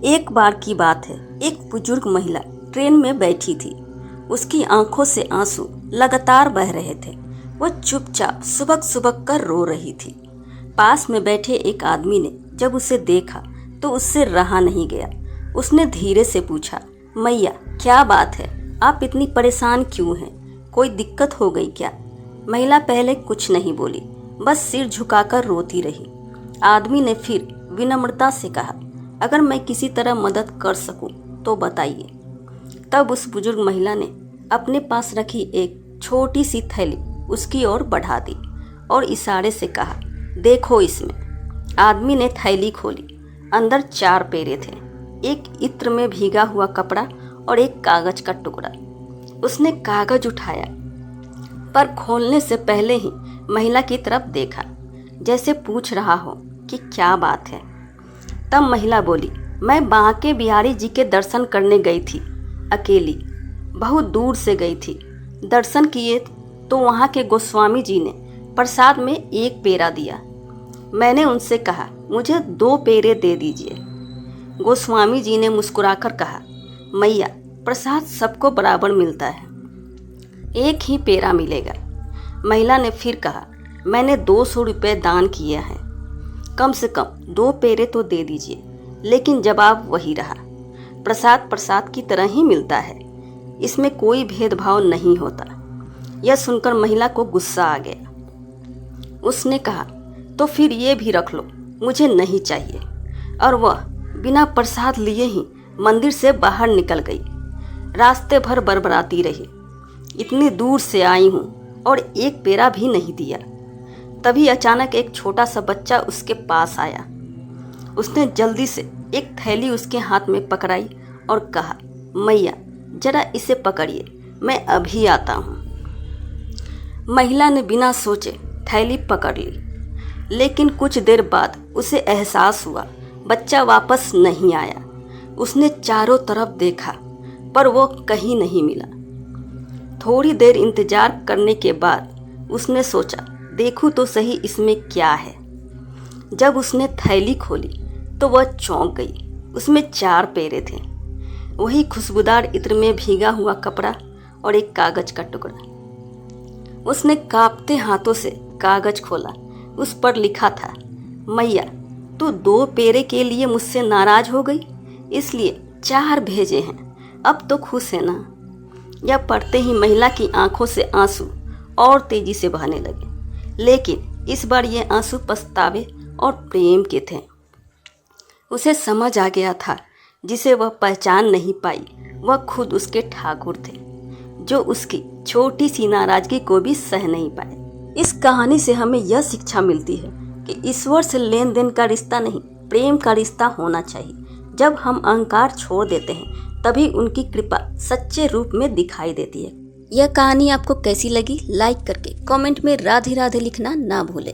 एक बार की बात है, एक बुजुर्ग महिला ट्रेन में बैठी थी। उसकी आंखों से आंसू लगातार बह रहे थे। वह चुपचाप सुबक सुबक कर रो रही थी। पास में बैठे एक आदमी ने जब उसे देखा तो उससे रहा नहीं गया। उसने धीरे से पूछा, मैया क्या बात है, आप इतनी परेशान क्यों हैं? कोई दिक्कत हो गई क्या? महिला पहले कुछ नहीं बोली, बस सिर झुकाकर रोती रही। आदमी ने फिर विनम्रता से कहा, अगर मैं किसी तरह मदद कर सकूं तो बताइए। तब उस बुजुर्ग महिला ने अपने पास रखी एक छोटी सी थैली उसकी ओर बढ़ा दी और इशारे से कहा, देखो इसमें। आदमी ने थैली खोली। अंदर 4 पेरे थे, एक इत्र में भीगा हुआ कपड़ा और एक कागज का टुकड़ा। उसने कागज उठाया पर खोलने से पहले ही महिला की तरफ देखा, जैसे पूछ रहा हो कि क्या बात है। तब महिला बोली, मैं बांके बिहारी जी के दर्शन करने गई थी, अकेली, बहुत दूर से गई थी। दर्शन किए तो वहाँ के गोस्वामी जी ने प्रसाद में 1 पेरा दिया। मैंने उनसे कहा, मुझे 2 पेरे दे दीजिए। गोस्वामी जी ने मुस्कुराकर कहा, मैया प्रसाद सबको बराबर मिलता है, 1 ही पेरा मिलेगा। महिला ने फिर कहा, मैंने 200 रुपये दान किए हैं, कम से कम 2 पेरे तो दे दीजिए। लेकिन जवाब वही रहा, प्रसाद प्रसाद की तरह ही मिलता है, इसमें कोई भेदभाव नहीं होता। यह सुनकर महिला को गुस्सा आ गया। उसने कहा, तो फिर ये भी रख लो, मुझे नहीं चाहिए। और वह बिना प्रसाद लिए ही मंदिर से बाहर निकल गई। रास्ते भर बरबराती रही, इतनी दूर से आई हूँ और 1 पेरा भी नहीं दिया। तभी अचानक एक छोटा सा बच्चा उसके पास आया। उसने जल्दी से एक थैली उसके हाथ में पकड़ाई और कहा, मैया जरा इसे पकड़िए, मैं अभी आता हूँ। महिला ने बिना सोचे थैली पकड़ ली, लेकिन कुछ देर बाद उसे एहसास हुआ बच्चा वापस नहीं आया। उसने चारों तरफ देखा पर वो कहीं नहीं मिला। थोड़ी देर इंतजार करने के बाद उसने सोचा, देखूं तो सही इसमें क्या है। जब उसने थैली खोली तो वह चौंक गई। उसमें 4 पेरे थे, वही खुशबूदार इत्र में भीगा हुआ कपड़ा और एक कागज का टुकड़ा। उसने कांपते हाथों से कागज खोला। उस पर लिखा था, मैया तू 2 पेरे के लिए मुझसे नाराज हो गई, इसलिए 4 भेजे हैं, अब तो खुश है ना? यह पढ़ते ही महिला की आंखों से आंसू और तेजी से बहने लगे, लेकिन इस बार ये आंसू पछतावे और प्रेम के थे। उसे समझ आ गया था, जिसे वह पहचान नहीं पाई, वह खुद उसके ठाकुर थे, जो उसकी छोटी सी नाराजगी को भी सह नहीं पाए। इस कहानी से हमें यह शिक्षा मिलती है कि ईश्वर से लेन देन का रिश्ता नहीं, प्रेम का रिश्ता होना चाहिए। जब हम अहंकार छोड़ देते हैं तभी उनकी कृपा सच्चे रूप में दिखाई देती है। यह कहानी आपको कैसी लगी, लाइक करके कमेंट में राधे राधे लिखना ना भूलें।